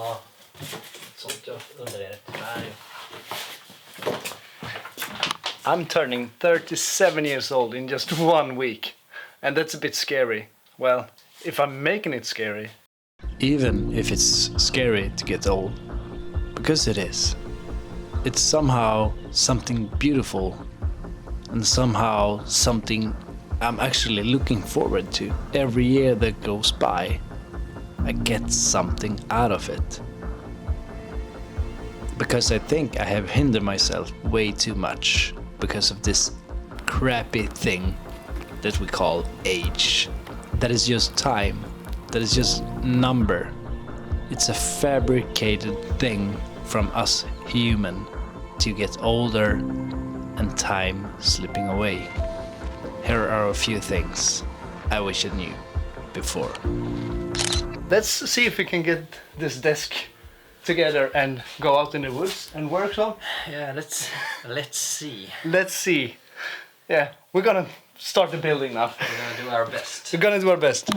Ja, sånt jag undrar. I'm turning 37 years old in just 1 week, and that's a bit scary. Well, if I'm making it scary. Even if it's scary to get old, because it is, it's somehow something beautiful and somehow something I'm actually looking forward to. Every year that goes by, I get something out of it. Because I think I have hindered myself way too much because of this crappy thing that we call age. That is just time. That is just number. It's a fabricated thing from us human to get older and time slipping away. Here are a few things I wish I knew before. Let's see if we can get this desk together and go out in the woods and work some. Yeah, let's see. Let's see. Yeah, we're gonna start the building now. We're gonna do our best. We're gonna do our best.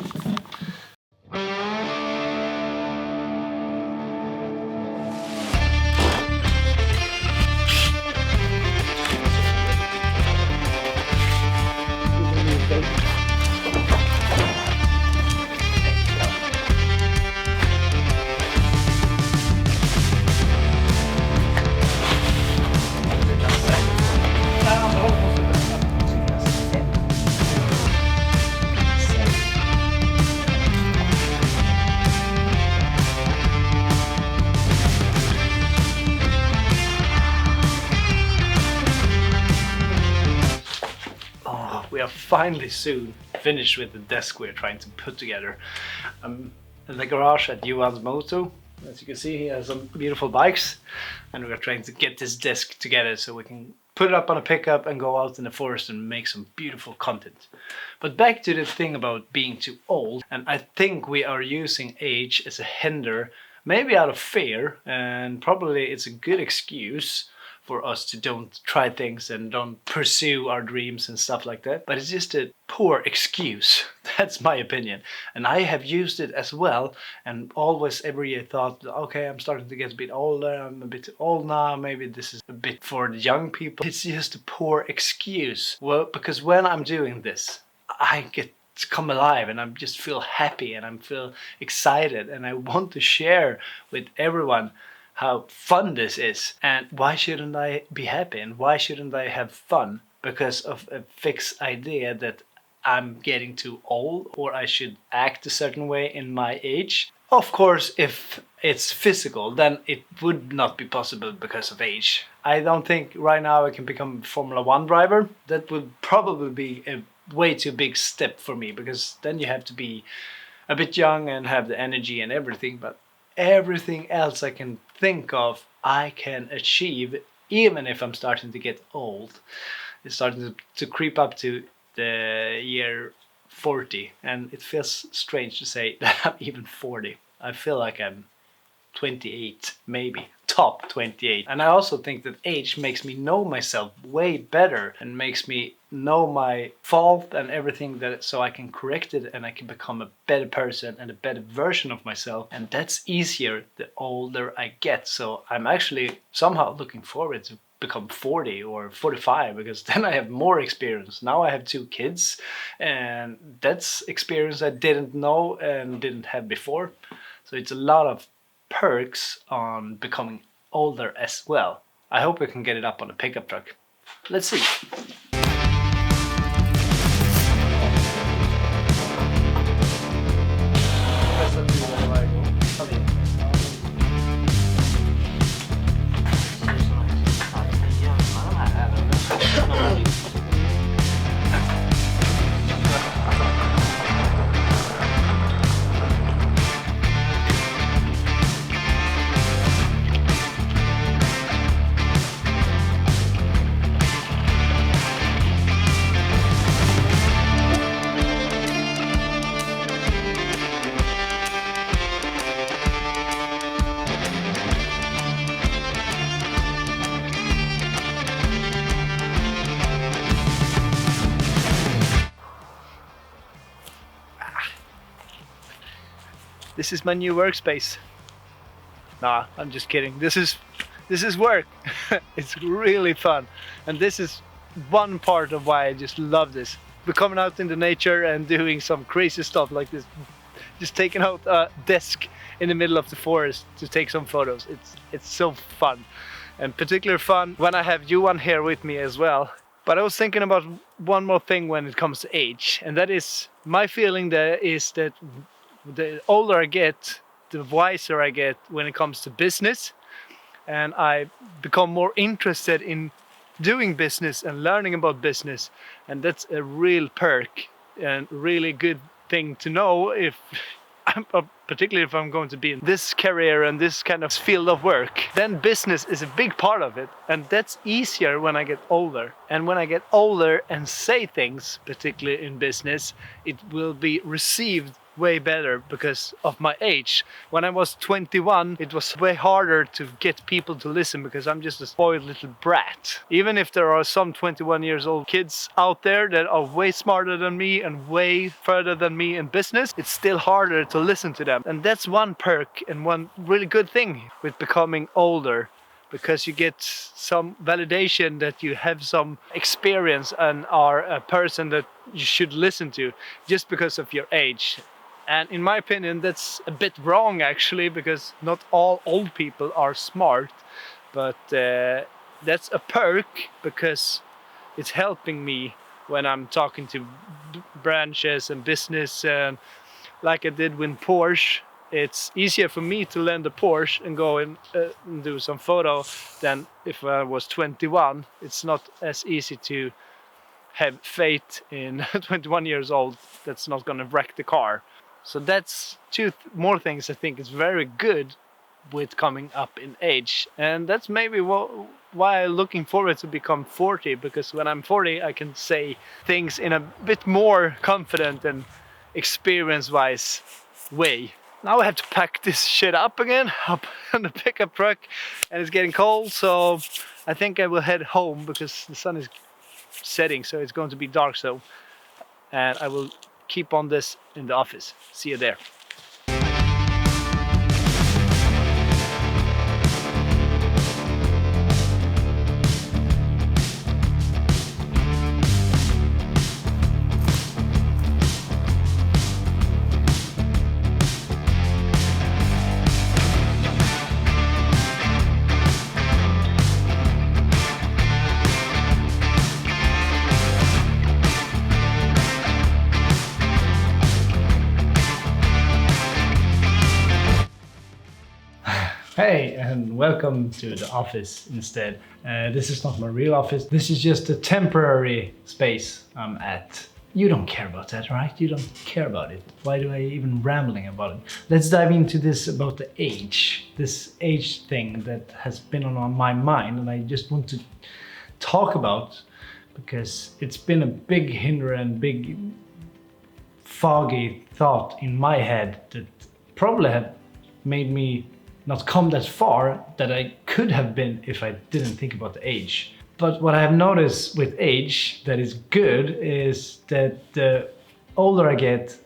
We are finally soon finished with the desk we're trying to put together. In the garage at Johan's Moto. As you can see, he has some beautiful bikes, and we're trying to get this desk together so we can put it up on a pickup and go out in the forest and make some beautiful content. But back to the thing about being too old, and I think we are using age as a hinder, maybe out of fear, and probably it's a good excuse for us to don't try things and don't pursue our dreams and stuff like that. But it's just a poor excuse. That's my opinion. And I have used it as well, and always every year thought, okay, I'm starting to get a bit older, I'm a bit old now, maybe this is a bit for the young people. It's just a poor excuse. Well, because when I'm doing this, I get to come alive and I just feel happy and I feel excited and I want to share with everyone how fun this is. And why shouldn't I be happy and why shouldn't I have fun? Because of a fixed idea that I'm getting too old or I should act a certain way in my age. Of course, if it's physical, then it would not be possible because of age. I don't think right now I can become a Formula 1 driver. That would probably be a way too big step for me, because then you have to be a bit young and have the energy and everything. But everything else I can think of, I can achieve, even if I'm starting to get old. It's starting to creep up to the year 40, and it feels strange to say that I'm even 40. I feel like I'm 28, maybe top 28. And I also think that age makes me know myself way better and makes me know my fault and everything, that so I can correct it and I can become a better person and a better version of myself. And that's easier the older I get. So I'm actually somehow looking forward to become 40 or 45, because then I have more experience. Now I have 2 kids, and that's experience I didn't know and didn't have before. So it's a lot of perks on becoming older as well. I hope we can get it up on a pickup truck. Let's see. This is my new workspace. Nah, I'm just kidding. This is work. It's really fun, and this is one part of why I just love this. We're coming out in the nature and doing some crazy stuff like this. Just taking out a desk in the middle of the forest to take some photos. It's so fun, and particularly fun when I have Johan here with me as well. But I was thinking about one more thing when it comes to age, and that is my feeling that the older I get, the wiser I get when it comes to business, and I become more interested in doing business and learning about business, and that's a real perk and really good thing to know if particularly if I'm going to be in this career and this kind of field of work. Then business is a big part of it, and that's easier when I get older. And when I get older and say things, particularly in business, it will be received way better because of my age. When I was 21, it was way harder to get people to listen because I'm just a spoiled little brat. Even if there are some 21 years old kids out there that are way smarter than me and way further than me in business, it's still harder to listen to them. And that's one perk and one really good thing with becoming older, because you get some validation that you have some experience and are a person that you should listen to just because of your age. And in my opinion, that's a bit wrong actually, because not all old people are smart, but that's a perk because it's helping me when I'm talking to branches and business, and like I did with Porsche. It's easier for me to lend a Porsche and go and do some photo than if I was 21. It's not as easy to have faith in 21 years old that's not gonna wreck the car. So that's two more things I think is very good with coming up in age. And that's maybe why I'm looking forward to become 40, because when I'm 40 I can say things in a bit more confident and experience-wise way. Now I have to pack this shit up again, up on the pickup truck, and it's getting cold, so I think I will head home because the sun is setting, so it's going to be dark. So, and I will keep on this in the office. See you there. Hey, and welcome to the office instead. This is not my real office. This is just a temporary space I'm at. You don't care about that, right? You don't care about it. Why do I even rambling about it? Let's dive into this about the age. This age thing that has been on my mind, and I just want to talk about because it's been a big hinder and big foggy thought in my head that probably have made me not come that far that I could have been if I didn't think about the age. But what I have noticed with age that is good is that the older I get,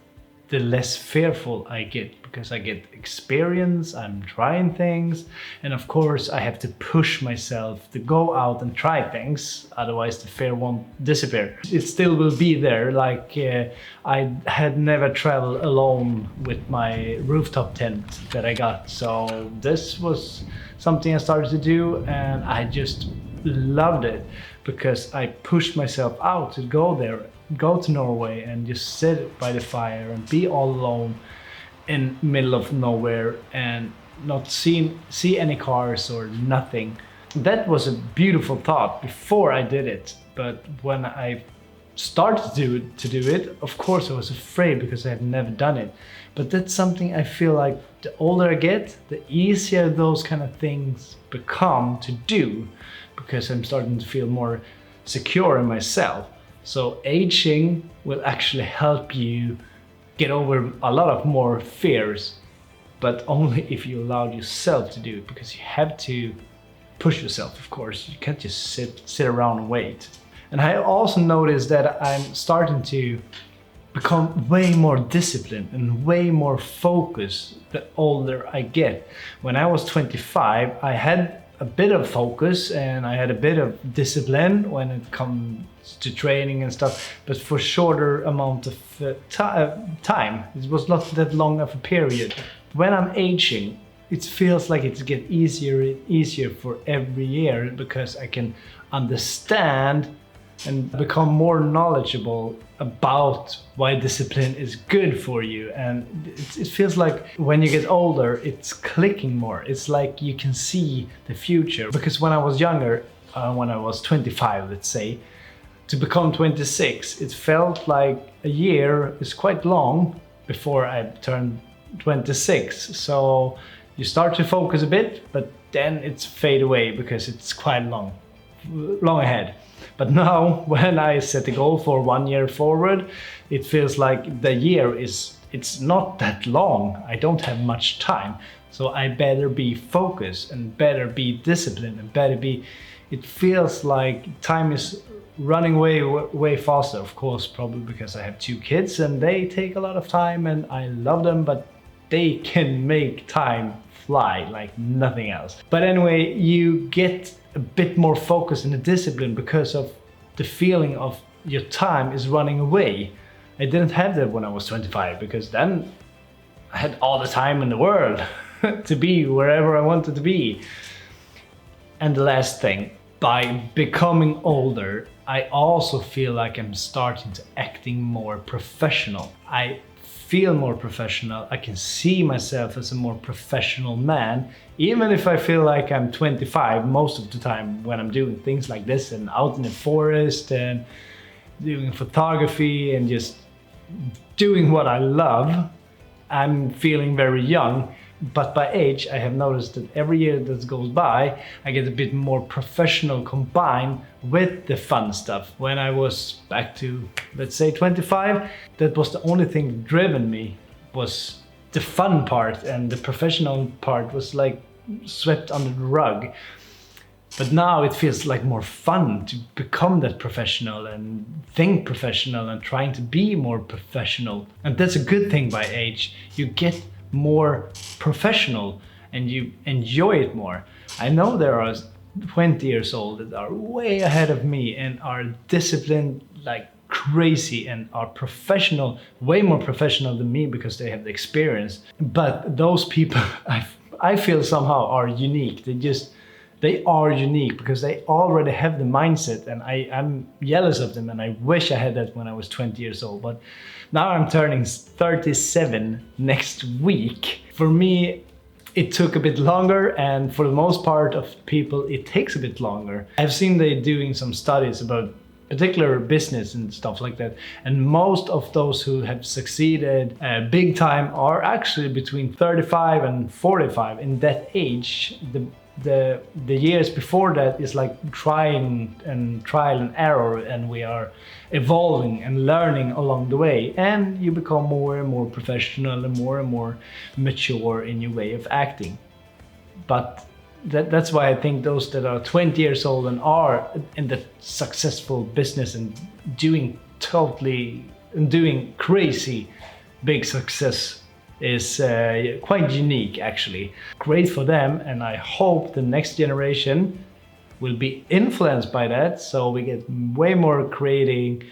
the less fearful I get, because I get experience, I'm trying things, and of course I have to push myself to go out and try things, otherwise the fear won't disappear. It still will be there, like I had never traveled alone with my rooftop tent that I got, so this was something I started to do, and I just loved it because I pushed myself out to go there, go to Norway and just sit by the fire and be all alone in middle of nowhere and not see any cars or nothing. That was a beautiful thought before I did it, but when I started to do it, of course I was afraid because I had never done it. But that's something I feel like the older I get, the easier those kind of things become to do, because I'm starting to feel more secure in myself. So aging will actually help you get over a lot of more fears, but only if you allow yourself to do it, because you have to push yourself, of course. You can't just sit around and wait. And I also noticed that I'm starting to become way more disciplined and way more focused the older I get. When I was 25, I had a bit of focus and I had a bit of discipline when it comes to training and stuff, but for shorter amount of time. It was not that long of a period. When I'm aging, it feels like it's get easier and easier for every year because I can understand and become more knowledgeable about why discipline is good for you. And it feels like when you get older, it's clicking more. It's like you can see the future. Because when I was younger, when I was 25, let's say, to become 26, it felt like a year is quite long before I turned 26. So you start to focus a bit, but then it's fade away because it's quite long ahead. But now when I set a goal for 1 year forward, it feels like the year it's not that long. I don't have much time. So I better be focused and better be disciplined and it feels like time is running way faster. Of course, probably because I have 2 kids and they take a lot of time and I love them, but they can make time fly like nothing else. But anyway, you get a bit more focus and a discipline because of the feeling of your time is running away. I didn't have that when I was 25 because then I had all the time in the world to be wherever I wanted to be. And the last thing, by becoming older, I also feel like I'm starting to acting more professional. I feel more professional. I can see myself as a more professional man, even if I feel like I'm 25 most of the time when I'm doing things like this and out in the forest and doing photography and just doing what I love. I'm feeling very young, but by age I have noticed that every year that goes by I get a bit more professional combined with the fun stuff. When I was back to, let's say, 25, that was the only thing driven me, was the fun part, and the professional part was like swept under the rug. But now it feels like more fun to become that professional and think professional and trying to be more professional. And that's a good thing by age. You get more professional and you enjoy it more. I know there are 20 years old that are way ahead of me and are disciplined like crazy and are professional, way more professional than me because they have the experience. But those people, I feel somehow are unique. They are unique because they already have the mindset, and I'm jealous of them and I wish I had that when I was 20 years old. But now I'm turning 37 next week. For me, it took a bit longer, and for the most part of people, it takes a bit longer. I've seen they doing some studies about particular business and stuff like that, and most of those who have succeeded big time are actually between 35 and 45. In that age, the years before that is like trial and error, and we are evolving and learning along the way, and you become more and more professional and more mature in your way of acting. But that's why I think those that are 20 years old and are in the successful business and doing crazy big success is quite unique actually. Great for them, and I hope the next generation will be influenced by that, so we get way more creating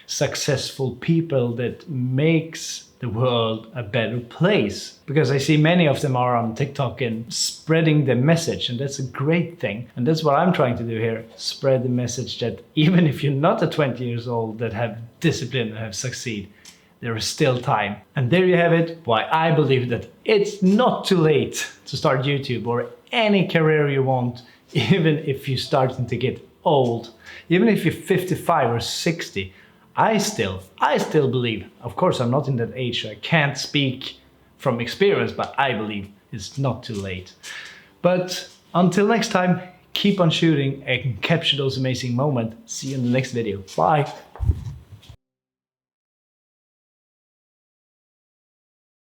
successful people that makes the world a better place. Because I see many of them are on TikTok and spreading the message, and that's a great thing. And that's what I'm trying to do here, spread the message that even if you're not a 20 years old that have discipline and have succeed, there is still time. And there you have it, why I believe that it's not too late to start YouTube or any career you want, even if you're starting to get old. Even if you're 55 or 60, I still believe, of course I'm not in that age, so I can't speak from experience, but I believe it's not too late. But until next time, keep on shooting and capture those amazing moments. See you in the next video. Bye.